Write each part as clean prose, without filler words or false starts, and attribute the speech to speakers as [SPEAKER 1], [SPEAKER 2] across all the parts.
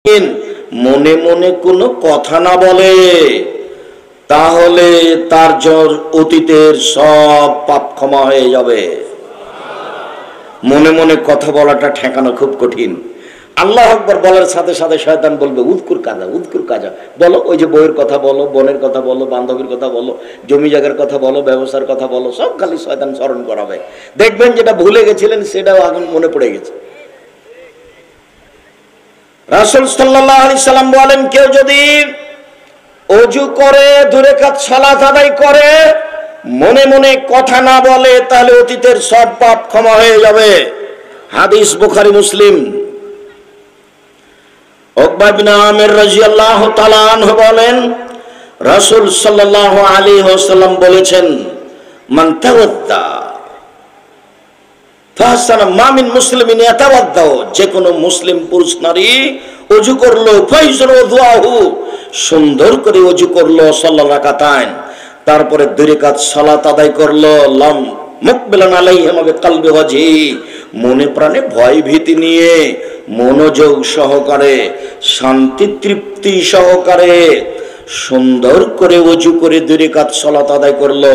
[SPEAKER 1] মনে মনে কোনো কথা না বলে, তাহলে তার অতীতের সব পাপ ক্ষমা হয়ে যাবে। মনে মনে কথা বলাটা ঠেকানো খুব কঠিন। আল্লাহ আকবার বলার সাথে সাথে শয়তান বলবে উৎকুর কাজা, উৎকুর কাজা। বলো, ওই যে বইয়ের কথা বলো, বোনের কথা বলো, বান্ধবীর কথা বলো, জমি জায়গার কথা বলো, ব্যবসার কথা বলো, সব খালি শয়তান স্মরণ করাবে। দেখবেন যেটা ভুলে গেছিলেন সেটাও এখন মনে পড়ে গেছে। রাসূল সাল্লাল্লাহু আলাইহি সাল্লাম বলেন, কেউ যদি ওযু করে 2 রাকাত সালাত আদায় করে, মনে মনে কথা না বলে, তাহলে অতীতের সব পাপ ক্ষমা হয়ে যাবে। হাদিস বুখারী মুসলিম। উকবা বিন আমির রাদিয়াল্লাহু তাআলা আনহু বলেন, রাসূল সাল্লাল্লাহু আলাইহি ওয়াসাল্লাম বলেছেন, মান তাওয়াদ্দা ফাহসানা মা মিন মুসলিমিন ইয়াতাওয়াদ্দা, যে কোনো মুসলিম পুরুষ নারী ওযু করলো, ফাইজাল ওযুহু, সুন্দর করে ওযু করলো, সাল্লাল্লাহু রাকাতাইন, তারপরে 2 রাকাত সালাত আদায় করলো, লাম মুকবিলান আলাইহিম বিকলবি ওয়াজহি, মনে প্রাণে ভয় ভীতি নিয়ে, মনোযোগ সহকারে, শান্তি তৃপ্তি সহকারে সুন্দর করে ওযু করে 2 রাকাত সালাত আদায় করলো,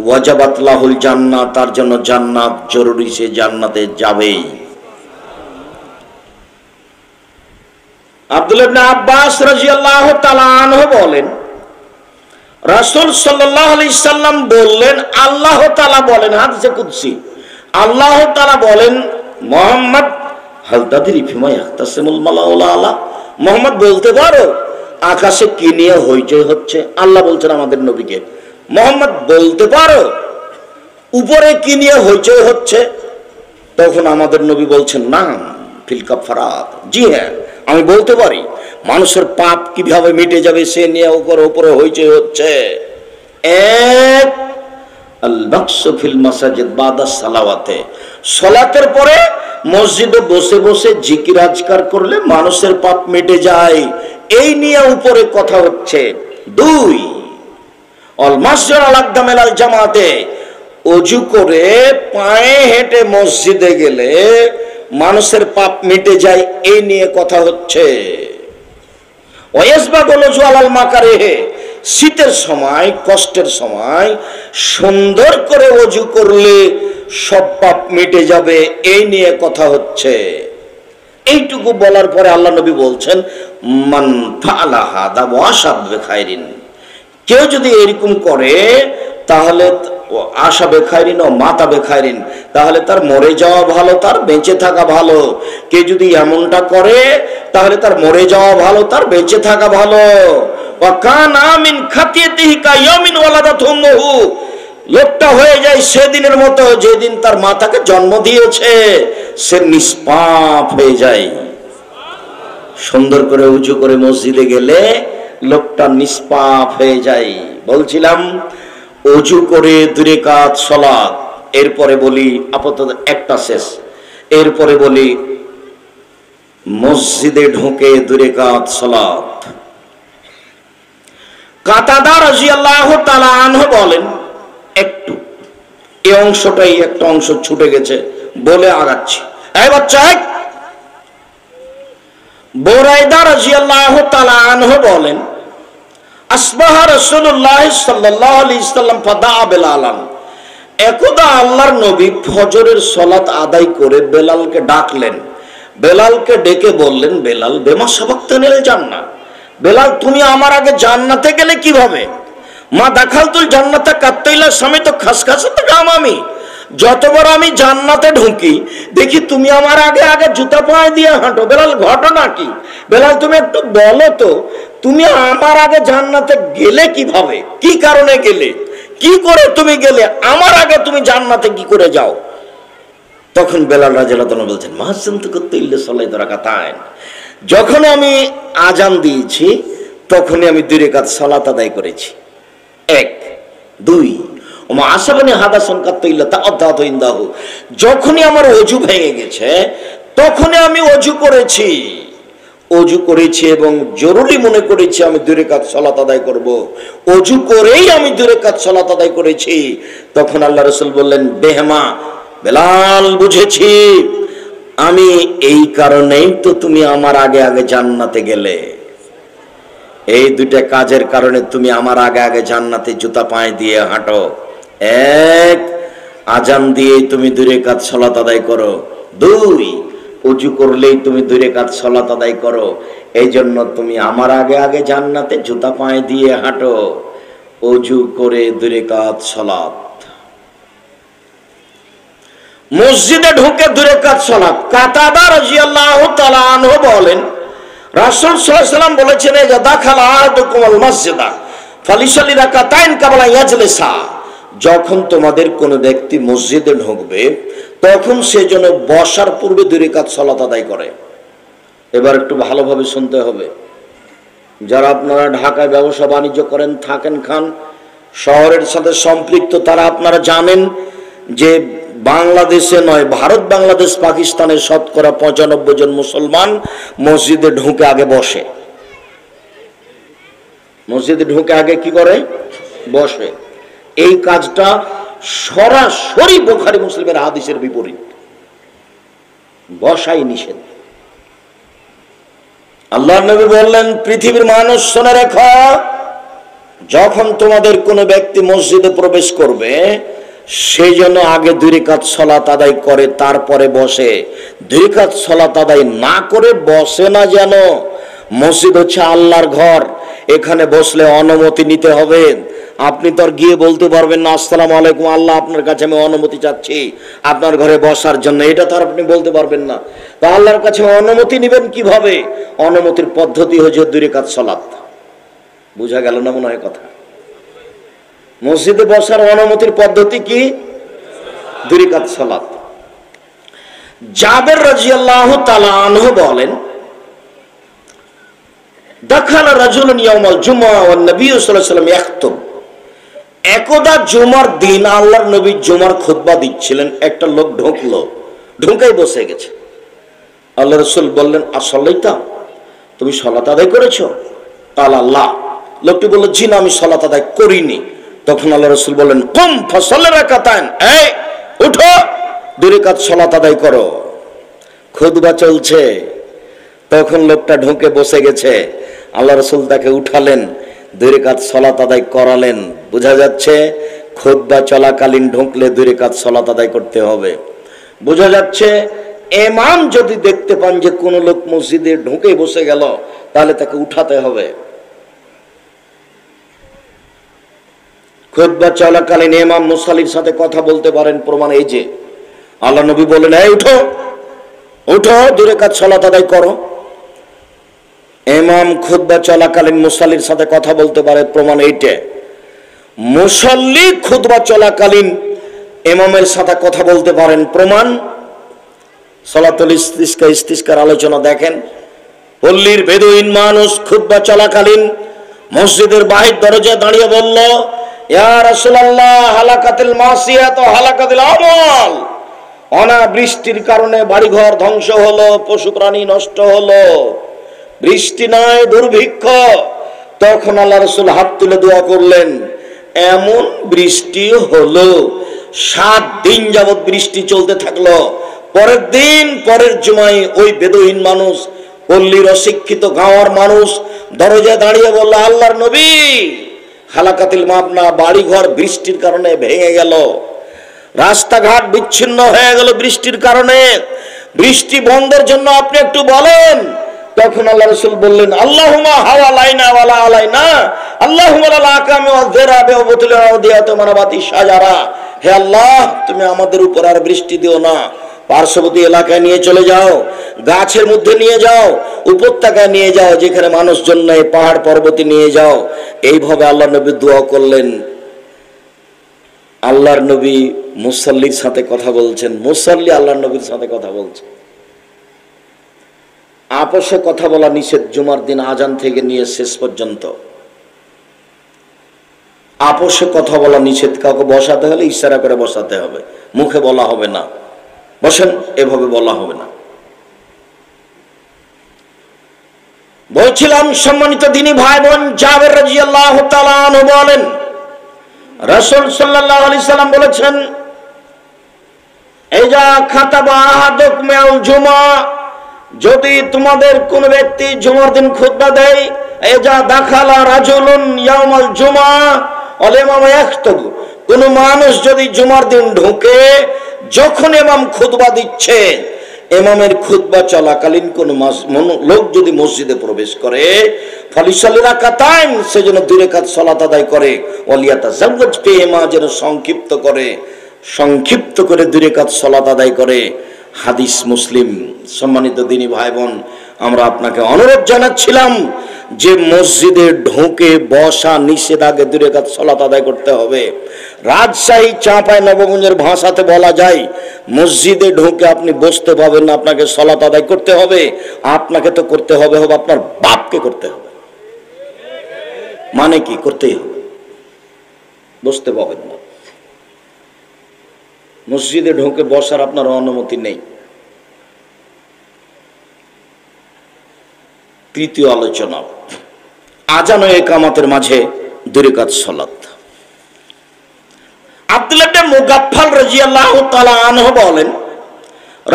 [SPEAKER 1] ওয়াজাবাত লাহুল জান্নাত, তার জন্য জান্নাত জরুরি, সে জান্নাতে যাবেই। আব্দুল্লাহ ইবনে আব্বাস রাদিয়াল্লাহু তাআলা আনহু বলেন, রাসূল সাল্লাল্লাহু আলাইহি সাল্লাম বললেন, আল্লাহ তাআলা বলেন, হাদিসে কুদসি, আল্লাহ তাআলা বলেন, মুহাম্মদ হাল তাদরি ফিমা ইয়াখতাসিমুল মালাউল আলা, মুহাম্মদ বলতে পারো আকাশে কি নিয়ে হইচই হচ্ছে? আল্লাহ বলছেন আমাদের নবীকে, মুহাম্মদ বলতে পারো উপরে কি নিয়ে হইচই হচ্ছে? তখন আমাদের নবী বলছেন, না ফিল কাফারাত, জি হ্যাঁ আমি বলতে পারি, মানুষের পাপ কিভাবে মিটে যাবে সে নিয়ে উপরে হইচই হচ্ছে। এক আল বাকসু ফিল মাসাজিদ বাদা সালাওয়াতে, সালাতের পরে মসজিদে বসে বসে জিকির আজকার করলে মানুষের পাপ মিটে যায়, এই নিয়ে উপরে কথা হচ্ছে। 2 অল মাসজিদ আল আকদামিল আল জামাতে, ওযু করে পায়ে হেঁটে মসজিদে গেলে মানুষের পাপ মিটে যায়, এই নিয়ে কথা হচ্ছে। ওয়াসবাগুল ওযু আলাল মাকারিহে, শীতের সময়, কষ্টের সময় সুন্দর করে ওযু করলে সব পাপ মিটে যাবে, এই নিয়ে কথা হচ্ছে। এইটুকু বলার পরে আল্লাহ নবী বলছেন, মান ফাআলা হাদা ওয়াশাদ বিখাইরিন, কেউ যদি এরকম করে তাহলে আশা বেখাইরিন ও মাতা বেখাইরিন, তাহলে তার মরে যাওয়া ভালো, তার বেঁচে থাকা ভালো। কে যদি এমনটা করে তাহলে তার মরে যাওয়া ভালো, তার বেঁচে থাকা ভালো। ওয়া কানা মিন খাতিয়াতিহি কায়ামিন ওয়ালাদাত উম্মুহু, লোকটা হয়ে যায় সেদিনের মতো যেদিন তার মাতাকে জন্ম দিয়েছে, সে নিষ্পাপ হয়ে যায়। সুন্দর করে উঁচু করে মসজিদে গেলে লোকটা নিষ্পাপ হয়ে যায়। বলছিলাম ওযু করে 2 রাকাত সালাত, এরপরে বলি আপাতত একটা শেষ, এরপরে বলি মসজিদে ঢোকে 2 রাকাত সালাত। কাতাদা রাদিয়াল্লাহু তাআলা আনহু বলেন, একটু এই অংশটাই একটা অংশ ছুটে গেছে বলে আগাচ্ছি। এই বাচ্চা, বুরাইদা রাদিয়াল্লাহু তাআলা আনহু বলেন, আসবাহা রাসূলুল্লাহ সাল্লাল্লাহু আলাইহি সাল্লাম ফাদা বেলালান, একদা আল্লাহর নবী ফজরের সালাত আদায় করে বেলালকে ডাকলেন। বেলালকে ডেকে বললেন, বেলাল বেমা সাবাক্তানিল জান্নাহ, বেলাল তুমি আমার আগে জান্নাতে গেলে কিভাবে? মা দাখালতুল জান্নাতা কাত্তাইলা সামিত খাসখাসাত গামামি, যতবার আমি জান্নাতে ঢুকি দেখি তুমি আমার আগে আগে জুতা পায়ে দিয়ে হাঁটো। বেলাল ঘটনা কি? বেলাল তুমি একটু বলো তো, তুমি আমার আগে জান্নাতে গেলে কিভাবে, কি কারণে গেলে, কি করে তুমি গেলে, আমার আগে তুমি জান্নাতে কি করে যাও? তখন বেলাল রাদিয়াল্লাহু তাআলা বলছেন, মাহাসসানতু কাত্তাইল্লা সালাত রাকাতাইন, যখন আমি আজান দিয়েছি তখনই আমি 2 রাকাত সালাত আদায় করেছি। 1 2 ওমা আসাবানি হাদাসান কাত্তাইল্লা তাআদ্দাতু ইনদাহু, যখনই আমার ওযু ভেঙে গেছে তখনই আমি ওযু করেছি, ওযু করেছি এবং জরুরি মনে করেছি আমি 2 রাকাত সালাত আদায় করব, ওযু করেই আমি 2 রাকাত সালাত আদায় করেছি। তখন আল্লাহ রাসূল বললেন, বেহমা বেলাল বুঝেছি, আমি এই কারণেই তো তুমি আমার আগে আগে জান্নাতে গেলে, এই দুইটা কাজের কারণে তুমি আমার আগে আগে জান্নাতে জুতা পায়ে দিয়ে হাঁটো। এক, আজান দিয়েই তুমি 2 রাকাত সালাত আদায় করো। 2, ওযু করলেই তুমি 2 রাকাত সালাত আদায় করো। এই জন্য তুমি আমার আগে আগে জান্নাতে জুতা পায়ে দিয়ে হাঁটো। ওযু করে 2 রাকাত সালাত, মসজিদে ঢুকে 2 রাকাত সালাত। কাতাদা রাদিয়াল্লাহু তাআলা আনহু বলেন, রাসূল সাল্লাল্লাহু আলাইহি ওয়াসাল্লাম বলেছেন, ইযা দাখালা আহাদুকুমুল মসজিদা ফালিসাল্লি রাকাতাইন কাবলা ইয়াজলিসা। যখন তোমাদের কোন ব্যক্তি মসজিদে ঢুকবে তখন সে যেন বসার পূর্বে 2 রাকাত সালাত আদায় করে। এবার একটু ভালোভাবে শুনতে হবে। যারা আপনারা ঢাকায় ব্যবসা বাণিজ্য করেন, থাকেন, খান, শহরের সাথে সম্পৃক্ত, তারা আপনারা জানেন যে বাংলাদেশে নয়, ভারত, বাংলাদেশ, পাকিস্তানের শতকরা 95 জন মুসলমান মসজিদে ঢুকে আগে বসে। মসজিদে ঢুকে আগে কি করে? বসে। এই কাজটা সরাসরি বুখারী মুসলিমের হাদিসের বিপরীত। বসাই নিষেধ। আল্লাহর নবী বললেন, পৃথিবীর মানুষ শুনে রেখো, যখন তোমাদের কোনো ব্যক্তি মসজিদে প্রবেশ করবে সে যেন আগে 2 রাকাত সালাত আদায় করে, তারপরে বসে। 2 রাকাত সালাত আদায় না করে বসে না যেন। মসজিদ হচ্ছে আল্লাহর ঘর, এখানে বসলে অনুমতি নিতে হবে। আপনি তো আর গিয়ে বলতে পারবেন না, আসসালামু আলাইকুম আল্লাহ, আপনার কাছে আমি অনুমতি চাচ্ছি আপনার ঘরে বসার জন্য। এটা তো আর আপনি বলতে পারবেন না। তো আল্লাহর কাছে অনুমতি নেবেন কিভাবে? অনুমতির পদ্ধতি হচ্ছে 2 রাকাত সালাত। বুঝা গেল না মনে হয় কথা? মসজিদে বসার অনুমতির পদ্ধতি কি? 2 রাকাত সালাত। জাবের রাদিয়াল্লাহু তাআলা আনহু বলেন, দাখালা রাজুলুন ইয়াউমাল জুমআ ওয়ান নবী সাল্লাল্লাহু আলাইহি ওয়াসাল্লাম ইয়াখতুব। একদা জুমার দিন আল্লাহর নবী জুমার খুতবা দিচ্ছিলেন, একটা লোক ঢুকলো, ঢুকেই বসে গেছে। আল্লাহ রাসূল বললেন, আসলাইতা, তুমি সালাত আদায় করেছো? ক্বালা লা। লোকটি বলল, জি না, আমি সালাত আদায় করিনি। তখন আল্লাহ রাসূল বললেন, কুম ফাসাল্লি রাকাতাইন, এই উঠো, 2 রাকাত সালাত আদায় করো। খুতবা চলছে, তখন লোকটা ঢুকে বসে গেছে। আল্লাহ রাসূল তাকে উঠালেন, 2 রাকাত সালাত আদায় করালেন। বোঝা যাচ্ছে খুতবা চলাকালীন ঢুকলে 2 রাকাত সালাত আদায় করতে হবে। বোঝা যাচ্ছে ইমাম যদি দেখতে পান যে কোন লোক মসজিদে ঢুকে বসে গেল, তাহলে তাকে উঠাতে হবে। খুতবা চলাকালীন ইমাম মুসাল্লির সাথে কথা বলতে পারেন, প্রমাণ এই যে আল্লাহ নবী বলেন, এই উঠো, উঠো, 2 রাকাত সালাত আদায় করো। ইমাম খুতবা চলাকালীন মুসাল্লির সাথে কথা বলতে পারে, প্রমাণ এইটা। মুসাল্লি খুতবা চলাকালীন ইমামের সাথে কথা বলতে পারেন, প্রমাণ সালাতুল ইস্তিসকার আলোচনা দেখেন। পল্লীর বেদুইন মানুষ খুতবা চলাকালীন মসজিদের বাহির দরজায় দাঁড়িয়ে বলল, ইয়া রাসূলুল্লাহ, হালাকাতিল মাসিয়াত ওয়া হালাকাতিল আমাল। অনাবৃষ্টির কারণে বাড়িঘর ধ্বংস হলো, পশু প্রাণী নষ্ট হলো, বৃষ্টি নাই, দুর্ভিক্ষ। তখন আল্লাহ রাসূল হাত তুলে দোয়া করলেন। এমন বৃষ্টি হলো, 7 দিন যাবত বৃষ্টি চলতে থাকলো। পরের দিন, পরের জুমায় ওই বেদুইন মানুষ, পল্লীর অশিক্ষিত গাঁওয়ার মানুষ দরজায় দাঁড়িয়ে বলল, আল্লাহর নবী, হালাকাতিল মাবনা, বাড়িঘর বৃষ্টির কারণে ভেঙে গেল, রাস্তাঘাট বিচ্ছিন্ন হয়ে গেল বৃষ্টির কারণে, বৃষ্টি বন্ধের জন্য আপনি একটু বলেন। তখন আল্লাহ রাসূল বললেন, আল্লাহুম্মা হাওয়ালাইনা ওয়ালা আলাইনা, আল্লাহুম্মা লা আকামি ওয়া যিরাবে ওয়া বুতুলা ওয়াদিয়াতু মানাবাতি শাজারা। হে আল্লাহ, তুমি আমাদের উপর আর বৃষ্টি দিও না, পার্শ্ববর্তী এলাকায় নিয়ে চলে যাও, গাছের মধ্যে নিয়ে যাও, উপত্যকায় নিয়ে যাও, যেখানে মানুষজন নেই, পাহাড় পর্বতে নিয়ে যাও। এইভাবে আল্লাহর নবী দোয়া করলেন। আল্লাহর নবী মুসাল্লির সাথে কথা বলছেন, মুসাল্লি আল্লাহর নবীর সাথে কথা বলছে। আপসে কথা বলা নিষেধ, জুমার দিন আজান থেকে নিয়ে শেষ পর্যন্ত আপসে কথা বলা নিষেধ। কাউকে বসাতে হলে ইশারা করে বসাতে হবে, মুখে বলা হবে না, বসেন এভাবে বলা হবে না। বলছিলাম, সম্মানিত দিনী ভাই বোন, জাবের রাদিয়াল্লাহু তাআলা আনহু বলেন, রাসূল সাল্লাল্লাহু আলাইহি সাল্লাম বলেছেন, এজা খাতাবা আহাদুকুম ইয়াউল জুমা, যদি তোমাদের কোন ব্যক্তি জুমার দিন খুতবা দেয়, এজা দাখালা রাজুলুন ইয়াউমাল জুমা ওয়াল ইমামু ইয়াখতুবু, কোন মানুষ যদি জুমার দিন ঢোকে, যখন ইমাম খুতবা দিচ্ছে, ইমামের খুতবা চলাকালীন কোন লোক যদি মসজিদে প্রবেশ করে, ফালিসাল্লি রাকাতাইন, সেজন্য 2 রাকাত সালাত আদায় করে, ওয়ালিয়াতাজাওয়াজ ফিহিমা, যেন সংক্ষিপ্ত করে 2 রাকাত সালাত আদায় করে। হাদিস মুসলিম। সম্মানিত দিনী ভাই বোন, আমরা আপনাকে অনুরোধ জানাচ্ছিলাম যে মসজিদে ঢোকে বসা নিষেধ, আগে 2 রাকাত সালাত আদায় করতে হবে। রাজশাহী চাঁপাই নবগঞ্জের ভাষাতে বলা যায়, মসজিদে ঢোকে আপনি বসতে পাবেন না, আপনাকে সালাত আদায় করতে হবে। আপনাকে তো করতে হবে আপনার বাপকে করতে হবে। মানে কি? করতেই হবে, বসতে পাবেন না। মসজিদে ঢোকে বসার আপনার অনুমতি নেই। তৃতীয় আলোচনা, আজান ও ইকামতের মাঝে 2 রাকাত সালাত। আব্দুল্লাহ ইবনে মুগাফফাল রাদিয়াল্লাহু তাআলা আনহু বলেন,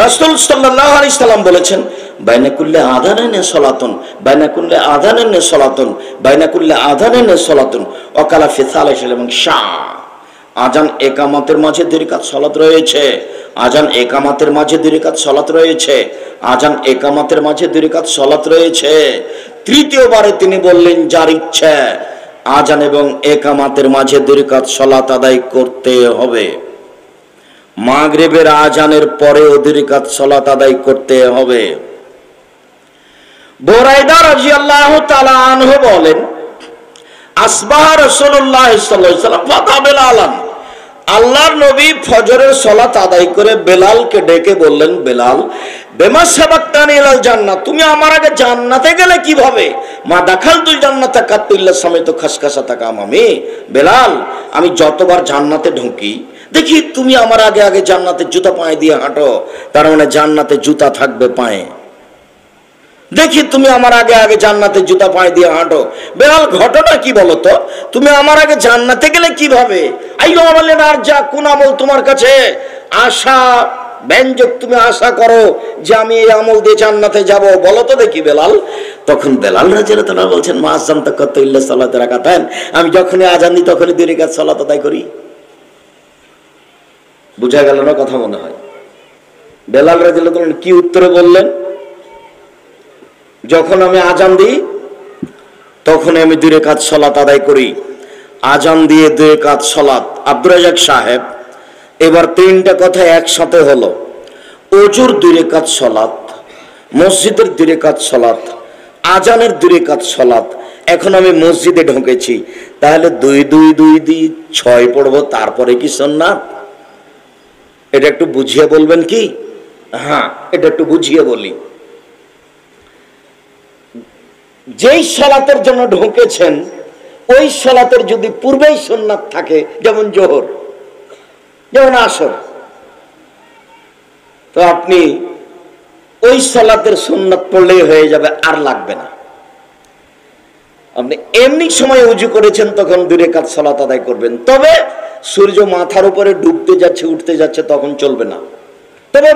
[SPEAKER 1] রাসূল সাল্লাল্লাহু আলাইহি সাল্লাম বলেছেন, বাইনা কুল্লি আযানাইন সালাতুন, বাইনা কুল্লি আযানাইন সালাতুন, বাইনা কুল্লি আযানাইন সালাতুন, ওয়াকালা ফি সালাসিল এবং শাহ। আজান ইকামতের মাঝে 2 রাকাত সালাত রয়েছে, আজান ইকামতের মাঝে 2 রাকাত সালাত রয়েছে, আজান ইকামতের মাঝে 2 রাকাত সালাত রয়েছে। তৃতীয়বারে তিনি বললেন, যার ইচ্ছা আজান এবং ইকামতের মাঝে 2 রাকাত সালাত আদায় করতে হবে। মাগরিবের আজানের পরেও 2 রাকাত সালাত আদায় করতে হবে। বুরাইদা রাদিয়াল্লাহু তাআলা আনহু বলেন, আসবাহ রাসূলুল্লাহ সাল্লাল্লাহু আলাইহি ওয়াসাল্লাম ফাতা বেলালান, আল্লাহর নবী ফজরের সালাত আদায় করে বেলালকে ডেকে বললেন, বেলাল, বিমা সাবাকতানি ইলাল জান্নাহ, তুমি আমার আগে জান্নাতে গেলে কিভাবে? মা দাখালতুল জান্নাতা কাত্তু ইল্লা সামাইতু খাসখাসাতা কামামি, বেলাল, আমি যতবার জান্নাতে ঢুকি দেখি তুমি আমার আগে আগে জান্নাতে জুতা পায়ে দিয়ে হাঁটো, তার মানে জান্নাতে জুতা থাকবে পায়ে। দেখি তুমি আমার আগে আগে জান্নাতে জুতা পায়ে দিয়ে হাঁটো। বেলাল, ঘটনা কি বলতো? তুমি আমার আগে জান্নাতে গেলে কিভাবে? আইয়ো আমলেন আর যা, কোন আমল তোমার কাছে আশা ব্যঞ্জক, তুমি আশা করো যে আমি এই আমল দিয়ে জান্নাতে যাব, বলো তো দেখি বেলাল। তখন বেলাল রাদিয়াল্লাহু তাআলা বলছেন, মা আযানতা কাত্তু ইল্লা সালাত রাকাতাইন, আমি যখনই আজান দিই তখনই 2 রাকাত সালাত আদায় করি। বুঝা গেল না কথা? মনে হয় বেলাল রাদিয়াল্লাহু তাআলা কি উত্তরে বললেন? যখন আমি আজান দিই তখন আমি 2 রাকাত সালাত আদায় করি। আজান দিয়ে 2 রাকাত সালাত। আব্দুর রাজ্জাক সাহেব, এবার 3টা কথা একসাথে হলো, ওযুর 2 রাকাত সালাত, মসজিদের 2 রাকাত সালাত, আজানের 2 রাকাত সালাত। এখন আমি মসজিদে ঢুকেছি, তাহলে 2 2 2 2 6 পড়বো, তারপরে কি সুন্নাত? এটা একটু বুঝিয়ে বলবেন কি? হ্যাঁ, এটা একটু বুঝিয়ে বলি। যেই সালাতের জন্য ঢুকেছেন ওই সালাতের যদি পূর্বেই সুন্নাত থাকে, যেমন জোহর, যেমন আসর, তো আপনি ওই সালাতের সুন্নাত পড়লেই হয়ে যাবে, আর লাগবে না। আপনি এমনি সময় উজু করেছেন তখন 2 রাকাত সালাত আদায় করবেন, তবে সূর্য মাথার উপরে ডুবতে যাচ্ছে উঠতে যাচ্ছে তখন চলবে না। তবে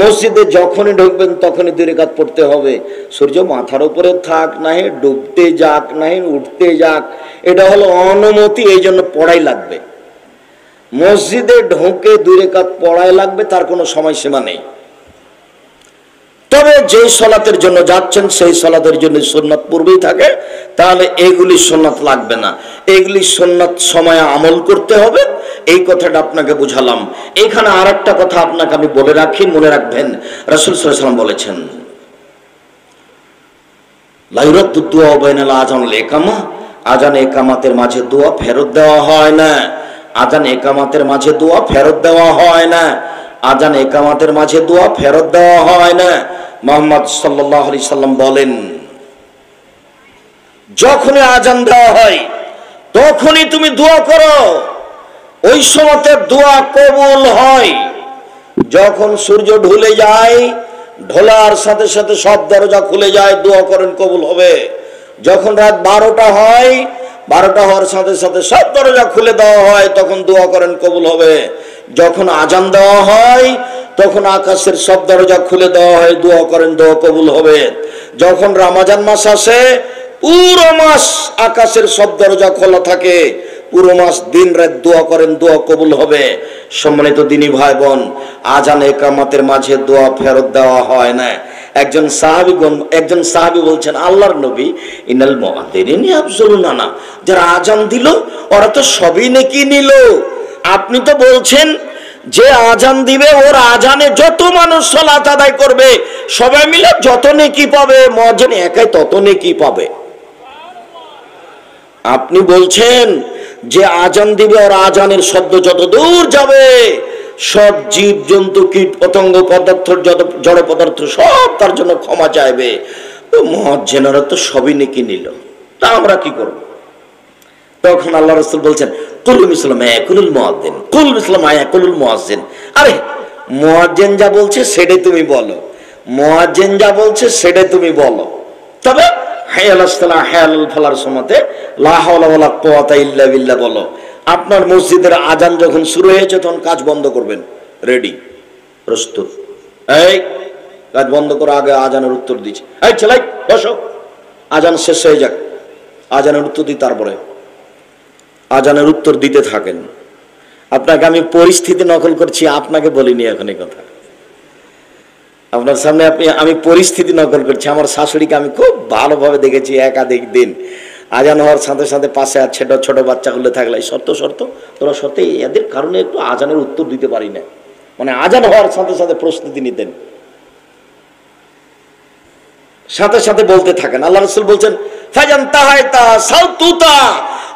[SPEAKER 1] মসজিদে যখনই ঢুকবেন তখনই 2 রাকাত পড়তে হবে। সূর্য মাথার উপরে থাক নাহি, ডুবতে যাক নাহি, উঠতে যাক, এটা হলো অনুমতি, এই জন্য পড়াই লাগবে। মসজিদে ঢুকে 2 রাকাত পড়াই লাগবে, তার কোনো সময়সীমা নেই। তবে যে সালাতের জন্য যাচ্ছেন সেই সালাতের জন্য সুন্নাত পূর্বেই থাকে, তাহলে এগুলি সুন্নাত লাগবে না। এগুলি সুন্নাত সময়ে আমল করতে হবে, এই কথাটা আপনাকে বুঝালাম। এখানে আরেকটা কথা আপনাকে আমি বলে রাখি, মনে রাখবেন। রাসূল সাল্লাল্লাহু আলাইহি ওয়াসাল্লাম বলেছেন, লা ইউরাদ্দু দুআ বাইনাল আযান ওয়াল ইকামা, আযান ইকামাতের মাঝে দোয়া ফেরত দেওয়া হয় না। আযান ইকামাতের মাঝে দোয়া ফেরত দেওয়া হয় না। আযান ইকামাতের মাঝে দোয়া ফেরত দেওয়া হয় না। মুহাম্মদ সাল্লাল্লাহু আলাইহি সাল্লাম বলেন, যখনই আযান দেওয়া হয় তখনই তুমি দোয়া করো, ওই সময়তে দোয়া কবুল হয়। যখন সূর্য ঢলে যায়, ঢোলার সাথে সাথে সব দরজা খুলে যায়, দোয়া করেন কবুল হবে। যখন রাত 12টা হয়, 12টা হওয়ার সাথে সাথে সব দরজা খুলে দেওয়া হয়, তখন দোয়া করেন কবুল হবে। যখন আজান দেওয়া হয় তখন আকাশের সব দরজা খুলে দেওয়া হয়, দোয়া করেন দোয়া কবুল হবে। যখন রমজান মাস আসে পুরো মাস আকাশের সব দরজা খোলা থাকে, পুরো মাস দিন রাত দোয়া করেন দোয়া কবুল হবে। সম্মানিত দিনী ভাই বোন, আজান ইকামতের মাঝে দোয়া ফেরত দেওয়া হয় না। একজন সাহাবী বলছেন, আল্লাহর নবী, ইনাল মুআদ্দিনিন ইয়াবযুলুনা না, যারা আজান দিল ওরা তো সবই নেকি নিল। আপনি তো বলছেন যে আজান দিবে ওর আজানে যত মানুষ সালাত আদায় করবে সবাই মিলে যত নেকি পাবে, মুয়াজ্জিন একাই তত নেকি পাবে। আপনি বলছেন যে আজান দিবে আর আজানের শব্দ যত দূর যাবে সব জীব জন্তু কীট পতঙ্গ পদার্থ যত জড় পদার্থ সব তার জন্য ক্ষমা চাইবে। তো মুয়াজ্জিনরা তো সবই নেকি নিল, তা আমরা কি করব? তখন আল্লাহ রাসূল বলছেন, কুল মিসলাম ইয়াকুলুল মুয়াজ্জিন, কুল মিসলাম ইয়াকুলুল মুয়াজ্জিন। আরে মুয়াজ্জিন যা বলছে সেটাই তুমি বলো, মুয়াজ্জিন যা বলছে সেটাই তুমি বলো। তবে হায়ালাস সালাহ হায়ালুল ফালার সময়তে লা হাওলা ওয়ালা কুওয়াতা ইল্লা বিল্লাহ বলো। আপনার মসজিদের আজান যখন শুরু হয়েছে তখন কাজ বন্ধ করবেন, রেডি প্রস্তুত, এই কাজ বন্ধ করো, আগে আজানের উত্তর দিচ্ছি, এই ছেলে বসো, আজান শেষ হয়ে যাক, আজানের উত্তর দিই, তারপরে আজানের উত্তর দিতে থাকেন। আপনাকে আমি পরিস্থিতি নকল করছি, আপনাকে বলিনি এখন এই কথা, আপনার সামনে আমি পরিস্থিতি নকল করছি। আমার শাশুড়িকে আমি খুব ভালোভাবে দেখেছি একাধিক দিন আজান হওয়ার সাথে সাথে পাশে আর ছোট ছোট বাচ্চাগুলো থাকলে শর্ত তোরা সত্যি এদের কারণে একটু আজানের উত্তর দিতে পারি না, মানে আজান হওয়ার সাথে সাথে প্রস্তুতি নিতেন, সাথে সাথে বলতে থাকেন। আল্লাহ রাসূল বলছেন, ফাজান তাহাইতা সাউতুতা,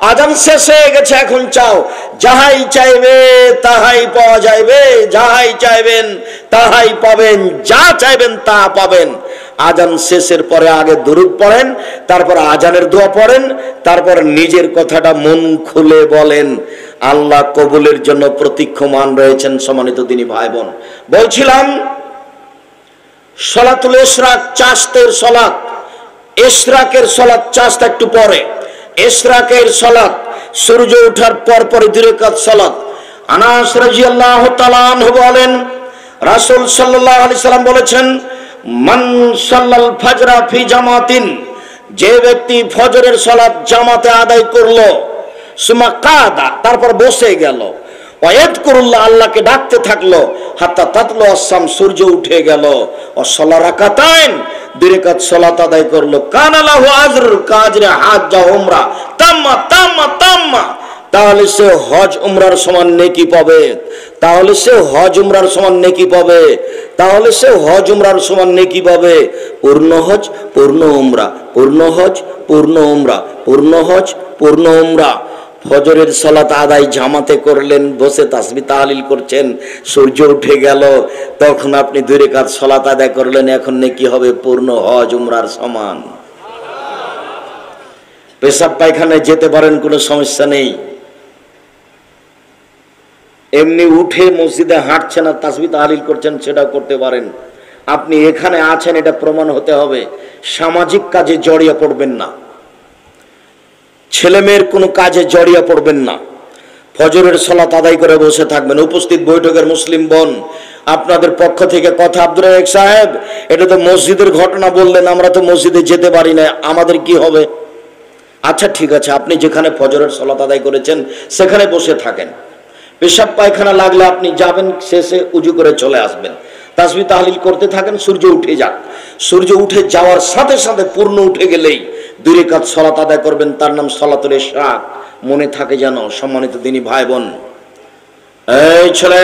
[SPEAKER 1] আজান শেষ হয়ে গেছে, এখন চাও, যাহাই চাইবে তাহাই পাওয়া যাইবে, যাহাই চাইবেন তাহাই পাবেন, যা চাইবেন তা পাবেন। আজান শেষের পরে আগে দুরূদ পড়েন, তারপর আজানের দোয়া পড়েন, তারপর নিজের কথাটা মন খুলে বলেন। আল্লাহ কবুলের জন্য প্রতীক্ষমান রয়েছেন। সম্মানিত দিনী ভাই বোন, বলছিলাম সালাতুল ইশরাক, চাশতের সালাত, ইশরাকের সালাত, চাশত একটু পরে, ইশরাকের সালাত সূর্য ওঠার পর পরই 2 রাকাত সালাত। আনাস রাদিয়াল্লাহু তাআলা আনহু বলেন, রাসূল সাল্লাল্লাহু আলাইহি সাল্লাম বলেছেন, মান সাল্লাল ফাজরা ফি জামাতিন, যে ব্যক্তি ফজরের সালাত জামাতে আদায় করলো, সুমা কাদা, তারপর বসে গেল, ওয়ায়াযকুরুল্লাহ, আল্লাহকে ডাকতে থাকলো, হাত্তা তাতলু আস-শাম, সূর্য উঠে গেল, ও সাল্লা রাকাতাইন, 2 রাকাত সালাত আদায় করলো, কানা লাহু আজর কাজরে হাজ্জ ওয়া উমরা তাম্মা তাম্মা তাম্মা, তাহলে সে হজ উমরার সমান নেকি পাবে, তাহলে সে হজ উমরার সমান নেকি পাবে, তাহলে সে হজ উমরার সমান নেকি পাবে। পূর্ণ হজ পূর্ণ উমরা, পূর্ণ হজ পূর্ণ উমরা, পূর্ণ হজ পূর্ণ উমরা। ফজরের সালাত আদায় জামাতে করলেন, বসে তাসবিহ তাহলিল করছেন, সূর্য উঠে গেল, তখন আপনি 2 রাকাত সালাত আদায় করলেন, এখন নেকি হবে পূর্ণ হজ উমরার সমান। পেশাব পায়খানায় যেতে পারেন, কোনো সমস্যা নেই, এমনি উঠে মসজিদে হাঁটছেন আর তাসবিহ তাহলিল করছেন, সেটাও করতে পারেন। আপনি এখানে আছেন এটা প্রমাণ হতে হবে। সামাজিক কাজে জড়িয়ে পড়বেন না, ছেলে মেয়ের কোনো কাজে জড়িয়ে পড়বেন না, ফজরের সালাত আদায় করে বসে থাকবেন। উপস্থিত বৈঠকের মুসলিম বোন, আপনাদের পক্ষ থেকে কথা, আব্দুর রাজ্জাক সাহেব, এটা তো মসজিদের ঘটনা বললেন, আমরা তো মসজিদে যেতে পারি না, আমাদের কি হবে? আচ্ছা ঠিক আছে, আপনি যেখানে ফজরের সালাত আদায় করেছেন সেখানে বসে থাকেন, পেশাব পায়খানা লাগলে আপনি যাবেন, শেষে উজু করে চলে আসবেন, তাসবিহ তাহলিল করতে থাকেন, সূর্য উঠে যাক, সূর্য উঠে যাওয়ার সাথে সাথে পূর্ণ উঠে গেলেই 2 রাকাত সালাত আদায় করবেন, তার নাম সালাতুল ইশরাক। মনে থাকে যেন। সম্মানিত দিনী ভাই বোন, এই ছেলে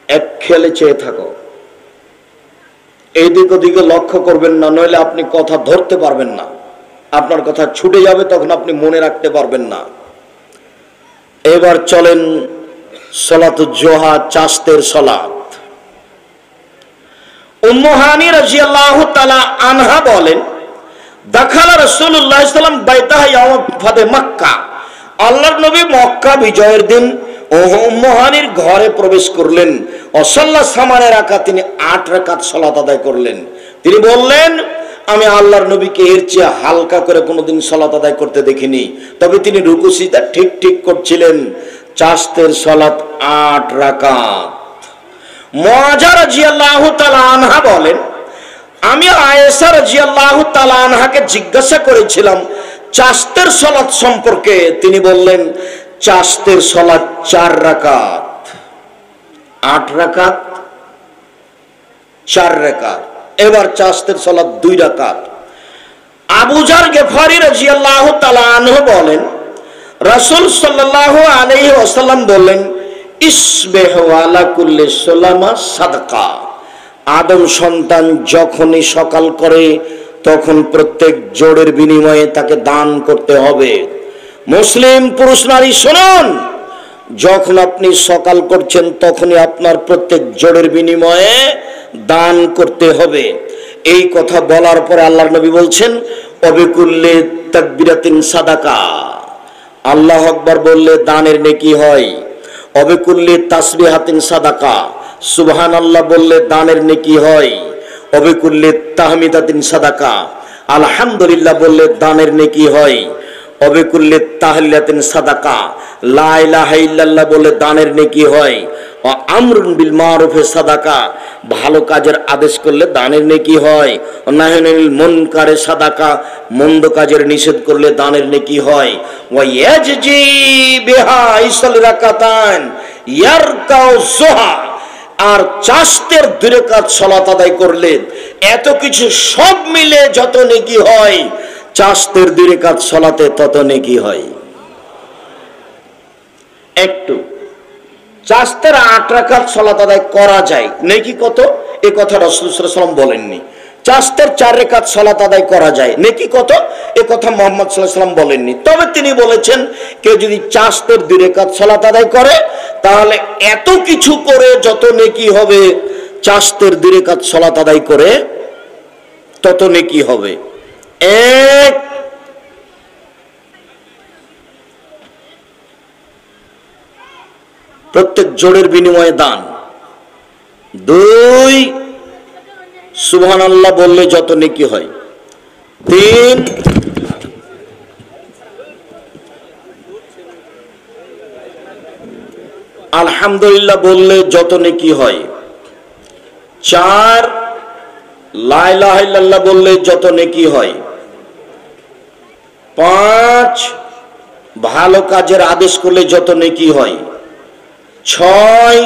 [SPEAKER 1] এক খেলে চেয়ে থাকো, এইদিক ওদিকে লক্ষ্য করবেন না, নইলে আপনি কথা ধরতে পারবেন না, আপনার কথা ছুটে যাবে, তখন আপনি মনে রাখতে পারবেন না। এবার চলেন সালাতুল জোহা, চাশতের সালাত। উম্মু হানি রাদিয়াল্লাহু তাআলা আনহা বলেন, দাখালা রাসূলুল্লাহ সাল্লাল্লাহু আলাইহি ওয়াসাল্লাম বাইতাহা ইয়াউম ফাতে মক্কা, আল্লাহর নবী মক্কা বিজয়ের দিন উম্মু হানির ঘরে প্রবেশ করলেন, ওয়াসাল্লা সামানে রাকাত, তিনি 8 রাকাত সালাত আদায় করলেন। তিনি বললেন, আমি আল্লাহর নবীকে এর চেয়ে হালকা করে কোনোদিন সালাত আদায় করতে দেখিনি, তবে তিনি রুকু সিজদা ঠিক ঠিক করছিলেন। চাস্তের সালাত 8 রাকাত। মুআযা রাদিয়াল্লাহু তাআলা আনহা বলেন, আমি আয়েশা রাদিয়াল্লাহু তাআলা আনহাকে জিজ্ঞাসা করেছিলাম চাস্তের সালাত সম্পর্কে। তিনি বললেন চাস্তের সালাত 4 রাকাত। 8 রাকাত 4 রাকাত। এবার চাস্তের সালাত 2 রাকাত। আবু যার গিফারি রাদিয়াল্লাহু তাআলা আনহু বলেন, রাসূল সাল্লাল্লাহু আলাইহি ওয়াসাল্লাম বললেন, ইসবিহু আলা কুল্লি সালামা সাদাকা। আদম সন্তান যখনই সকাল করে তখন প্রত্যেক জোড়ের বিনিময়ে তাকে দান করতে হবে। মুসলিম পুরুষ নারী শুনুন, যখন আপনি সকাল করছেন তখনই আপনার প্রত্যেক জোড়ের বিনিময়ে দান করতে হবে। এই কথা বলার পরে আল্লাহর নবী বলছেন, অবিকুল্লে তাকবিরাতিন সাদাকা। আল্লাহু আকবার বললে দানের নেকি হয়। অবিকুল্লে তাসবিহাতিন সাদাকা। সুবহানাল্লাহ বললে দানের নেকি হয়। অবিকুল্লে তাহমিদাতিন সাদাকা। আলহামদুলিল্লাহ বললে দানের নেকি হয়। অবিকুল্লে তাহলিলাতিন সাদাকা। লা ইলাহা ইল্লাল্লাহ বললে দানের নেকি হয়। ও আমরুন বিল মারুফে সাদাকা। ভালো কাজের আদেশ করলে দানের নেকি হয়। ও নাহিয়ানিল মুনকারে সাদাকা। মন্দ কাজের নিষেধ করলে দানের নেকি হয়। ওয়া ইয়াজজি বিহা ইসাল রাকাতান ইয়ারকাউ সুহা। আর চাস্তের 2 রাকাত সালাত আদায় করলে এত কিছু সব মিলে যত নেকি হয়, চাস্তের 2 রাকাত সালাতে তত নেকি হয়। একটু চাস্তের 8 রাকাত সালাত আদায় করা যায়, নেকি কত? এই কথা রাসূল সাল্লাল্লাহু আলাইহি ওয়াসাল্লাম বলেননি। চাস্তের 4 রাকাত সালাত আদায় করা যায়, নেকি কত? এই কথা মুহাম্মদ সাল্লাল্লাহু আলাইহি ওয়াসাল্লাম বলেননি। তবে তিনি বলেছেন কেউ যদি চাস্তের 2 রাকাত সালাত আদায় করে তাহলে এত কিছু করে যত নেকি হবে, চাস্তের 2 রাকাত সালাত আদায় করে তত নেকি হবে। এক, প্রত্যেক জোড়ের বিনিময়ে দান। 2, সুবহানাল্লাহ বললে যত নেকি হয়। 3, আলহামদুলিল্লাহ বললে যত নেকি হয়। 4, লা ইলাহা ইল্লাল্লাহ বললে যত নেকি হয়। 5, ভালো কাজের আদেশ করলে যত নেকি হয়। 6,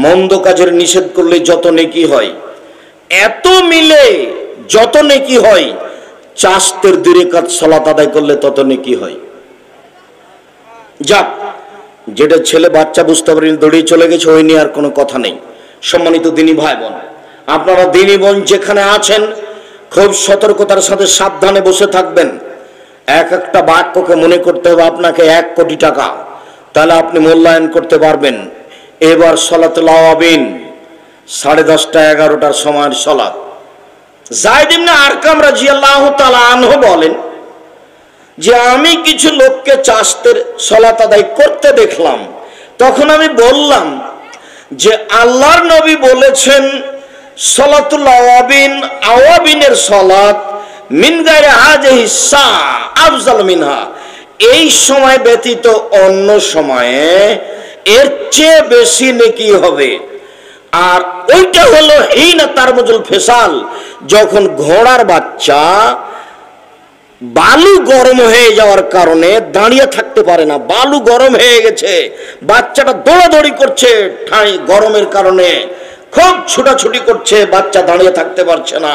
[SPEAKER 1] মন্দ কাজের নিষেধ করলে যত নেকি হয়। এত মিলে যত নেকি হয়, চাস্তের 2 রাকাত সালাত আদায় করলে তত নেকি হয়। যাক, যেটা ছেলে বাচ্চা বুঝতে পারেনি দৌড়িয়ে চলে গেছে, ওই নিয়ে আর কোনো কথা নেই। সম্মানিত দিনী ভাই বোন, আপনারা দিনী বোন যেখানে আছেন খুব সতর্কতার সাথে সাবধানে বসে থাকবেন। এক একটা বাক্যকে মনে করতে হবে আপনাকে 1 কোটি টাকা, তাহলে আপনি মূল্যায়ন করতে পারবেন। এবার সালাতুল আওয়াবিন 10:30 11টার সময়ের সালাত। যায়েদ ইবনে আরকাম রাদিয়াল্লাহু তাআলা আনহু বলেন যে আমি কিছু লোককে চাস্তের সালাত আদায় করতে দেখলাম। তখন আমি বললাম যে আল্লাহর নবী বলেছেন সালাতুল আওয়াবিন, আওয়াবিনের সালাত মিন গায়রি হাযিহি সা আফজাল মিনহা। এই সময় ব্যতীত অন্য সময়ে এর চেয়ে বেশি নেকি হবে। আর ওইটা হলো হিনা তারমুজুল ফিসাল, যখন ঘোড়ার বাচ্চা বালু গরম হয়ে যাওয়ার কারণে দাঁড়িয়ে থাকতে পারে না, বালু গরম হয়ে গেছে, বাচ্চাটা দৌড়াদৌড়ি করছে, গরমের কারণে খুব ছুটাছুটি করছে, বাচ্চা দাঁড়িয়ে থাকতে পারছে না।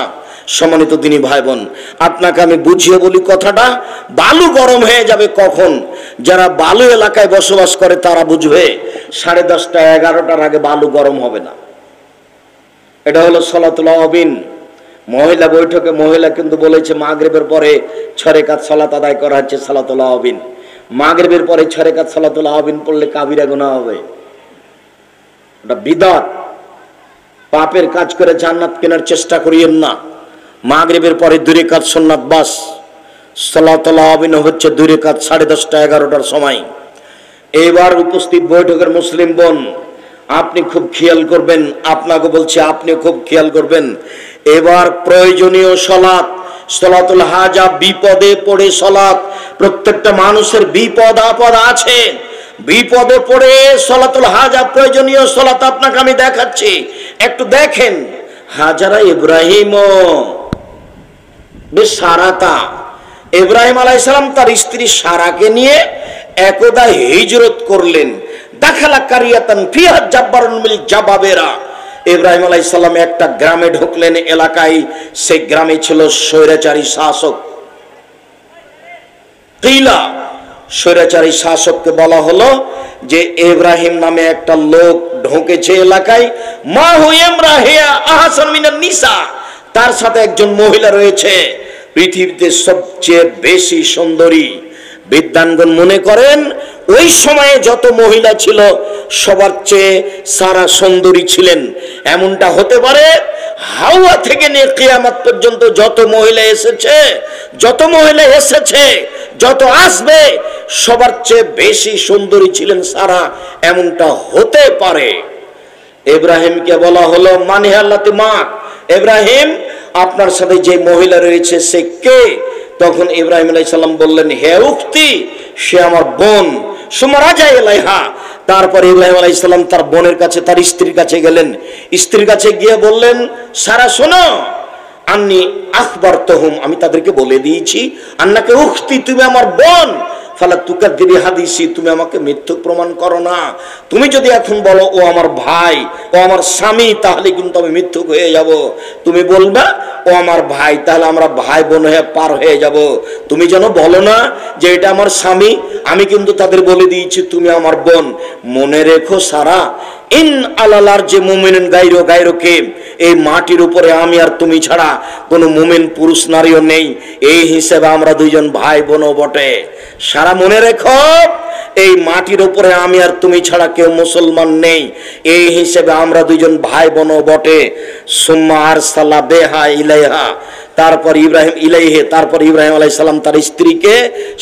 [SPEAKER 1] সম্মানিত দিনী ভাই বোন, আপনাকে আমি বুঝিয়ে বলি কথাটা। বালু গরম হয়ে যাবে কখন? যারা বালু এলাকায় বসবাস করে তারা বুঝবে। 10:30 11টার আগে বালু গরম হবে না। এটা হলো সালাতুল আওয়াবিন। মহিলা বৈঠকে মহিলা কিন্তু বলেছে মাগরিবের পরে 6 রাকাত সালাত আদায় করা হচ্ছে সালাতুল আওয়াবিন। মাগরিবের পরে 6 রাকাত সালাতুল আওয়াবিন পড়লে কাবিরা গুনাহ হবে, এটা বিদআত। পাপের কাজ করে জান্নাত কেনার চেষ্টা করিয়েন না। মাগরিবের পরে 2 রাকাত সুন্নাত বাস। সালাতুল আওয়াবিন হচ্ছে 2 রাকাত 10:30 11টার সময়। এবার উপস্থিত বৈঠকের মুসলিম বোন, আপনি খুব খেয়াল করবেন, আপনাকে বলছি আপনি খুব খেয়াল করবেন। এবার প্রয়োজনীয় সালাত, সালাতুল হাজা, বিপদে পড়ে সালাত। প্রত্যেকটা মানুষের বিপদ আপদ আছে, বিপদে পড়ে সলাতুল হাজা প্রয়োজনীয় সলাত আপনাকে আমি দেখাচ্ছি, একটু দেখেন। হাজারা ইব্রাহিম সারাতা, ইব্রাহিম আলাইহিস সালাম তার স্ত্রী সারাকে নিয়ে একদা হিজরত করলেন। দাখালা কারিয়াতান ফিহা জাব্বারুন মিল জাবাবেরা, ইব্রাহিম আলাইহিস সালাম একটা গ্রামে ঢুকলেন, এলাকায়, সেই গ্রামে ছিল স্বৈরাচারী শাসক। কিলা, স্বৈরাচারী শাসককে বলা হলো যে ইব্রাহিম নামে একটা লোক ঢুকেছে এলাকায়, মা হু ইমরাহিয়া আহসান মিনান নিসা, তার সাথে একজন মহিলা রয়েছে পৃথিবীতে সবচেয়ে বেশি সুন্দরী। বিদ্বানগণ মনে করেন ওই সময়ে যত মহিলা ছিল সবার চেয়ে সারা সুন্দরী ছিলেন। এমনটা হতে পারে হাওয়া থেকে নিয়ে কিয়ামত পর্যন্ত যত মহিলা এসেছে যত আসবে সবার চেয়ে বেশি সুন্দরী ছিলেন সারা, এমনটা হতে পারে। ইব্রাহিমকে বলা হলো মানি আল্লাতি মা, ইব্রাহিম আপনার সাথে যে মহিলা রয়েছে সে কে? তখন ইব্রাহিম আলাইহিস সালাম বললেন, হে উখতি, সে আমার বোন। সুমারাজা ইলাইহা, তারপর ইব্রাহিম আলাইহিস সালাম তার বোনের কাছে, তার স্ত্রীর কাছে গেলেন। স্ত্রীর কাছে গিয়ে বললেন, সারা শোনো, আন্নি আখবারতুহুম, আমি তাদেরকে বলে দিয়েছি, আন্নাকে উখতি, তুমি আমার বোন, ফালা তুকাদ্দিবি হাদিসি, তুমি আমাকে মিথ্যুক প্রমাণ করো না। তুমি যদি এখন বলো ও আমার ভাই, ও আমার স্বামী, তাহলে কিন্তু আমি মিথ্যুক হয়ে যাব। তুমি বলবা ও আমার ভাই, তাহলে আমরা ভাই বোন হয়ে পার হয়ে যাব। তুমি যেন বলো না যে এটা আমার স্বামী, আমি কিন্তু তাদের বলে দিয়েছি তুমি আমার বোন। মনে রেখো সারা, ইন আলালার যে মুমিনুন গায়রুকে, এই মাটির উপরে আমি আর তুমি ছাড়া কোনো মুমিন পুরুষ নারীও নেই, এই হিসেবে আমরা দুইজন ভাই বোনও বটে। সারা মনে রেখো, এই মাটির উপরে আমি আর তুমি ছাড়া কেউ মুসলমান নেই, এই হিসেবে আমরা দুইজন ভাই বোনও বটে। সুম্মা আরসালা বিহা ইলাইহা, তারপর ইব্রাহিম আলাইহিস সালাম তার স্ত্রীকে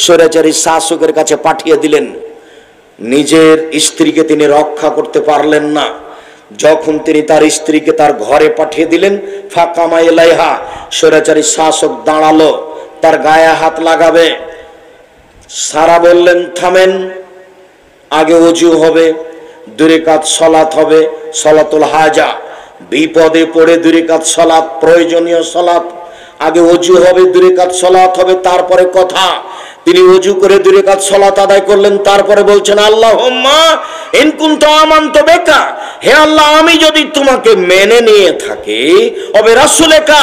[SPEAKER 1] স্বৈরাচারী শাসকের কাছে পাঠিয়ে দিলেন। নিজের স্ত্রীকে তিনি রক্ষা করতে পারলেন না। যখন তিনি তার স্ত্রীকে তার ঘরে পাঠিয়ে দিলেন, ফাকামা ইলাইহা, স্বৈরাচারী শাসক দাঁড়ালো, তার গায়ে হাত লাগাবে। সারা বললেন, থামেন, আগে ওযু হবে, 2 রাকাত সালাত হবে, সালাতুল হাজা। বিপদে পড়ে 2 রাকাত সালাত, প্রয়োজনীয় সালাত, আগে ওযু হবে, 2 রাকাত সালাত হবে, তারপরে কথা। তিনি ওযু করে 2 রাকাত সালাত আদায় করলেন, তারপরে বলছেন, আল্লাহুম্মা ইন কুনতু আমানতু বিকা, হে আল্লাহ, আমি যদি তোমাকে মেনে নিয়ে থাকি, অবে রাসূলেকা,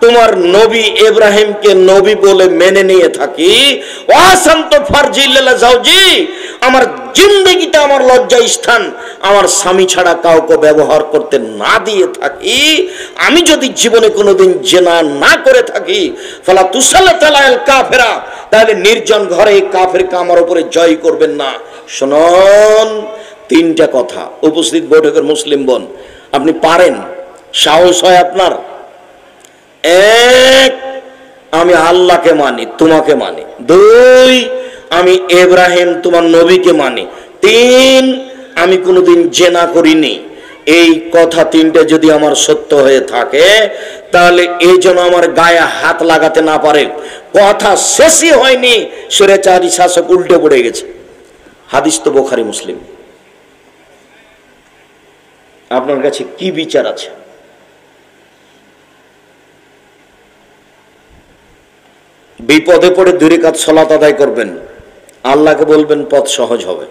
[SPEAKER 1] তোমার নবী ইব্রাহিমকে নবী বলে মেনে নিয়ে থাকি, ওয়াসান্ত ফারজিল্লা জাওজি, আমার জিন্দেগিতে আমার লজ্জা স্থান আমার স্বামী ছাড়া কাউকে ব্যবহার করতে না দিয়ে থাকি, আমি যদি জীবনে কোনোদিন জিনা না করে থাকি, ফালা তুসাল্লাতু আলাল কাফিরা, তাহলে নির্জন ঘরে কাফেরকে আমার উপরে জয় করবেন না। শুনুন, 3টা কথা। উপস্থিত বৈঠকের মুসলিম বোন, আপনি পারেন, সাহস হয় আপনার? 1, আমি আল্লাহকে মানি, তোমাকে মানি। 2, আমি ইব্রাহিম তোমার নবীকে মানি। 3, আমি কোনোদিন জিনা করিনি। এই কথা 3টা যদি আমার সত্য হয়ে থাকে, তাহলে এই জন্য আমার গায়ে হাত লাগাতে না পারে। কথা শেষই হয়নি, স্বৈরাচারী শাসক উল্টে পড়ে গেছে। হাদিস তো বুখারী মুসলিম। আপনার কাছে কি বিচার আছে? বিপদে পড়ে 2 রাকাত সালাত আদায় করবেন, আল্লাহকে বলবেন, পথ সহজ হবে।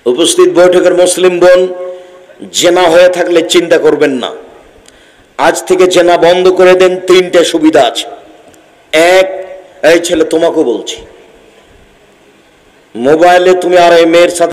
[SPEAKER 1] উপস্থিত বৈঠকের মুসলিম বোন, জেনা হয়ে থাকলে চিন্তা করবেন না, আজ থেকে জেনা বন্ধ করে দেন। 3টে সুবিধা আছে। 1, এই ছেলে তোমাকে বলছি, মোবাইলে তুমি আর এই মেয়ের সাথে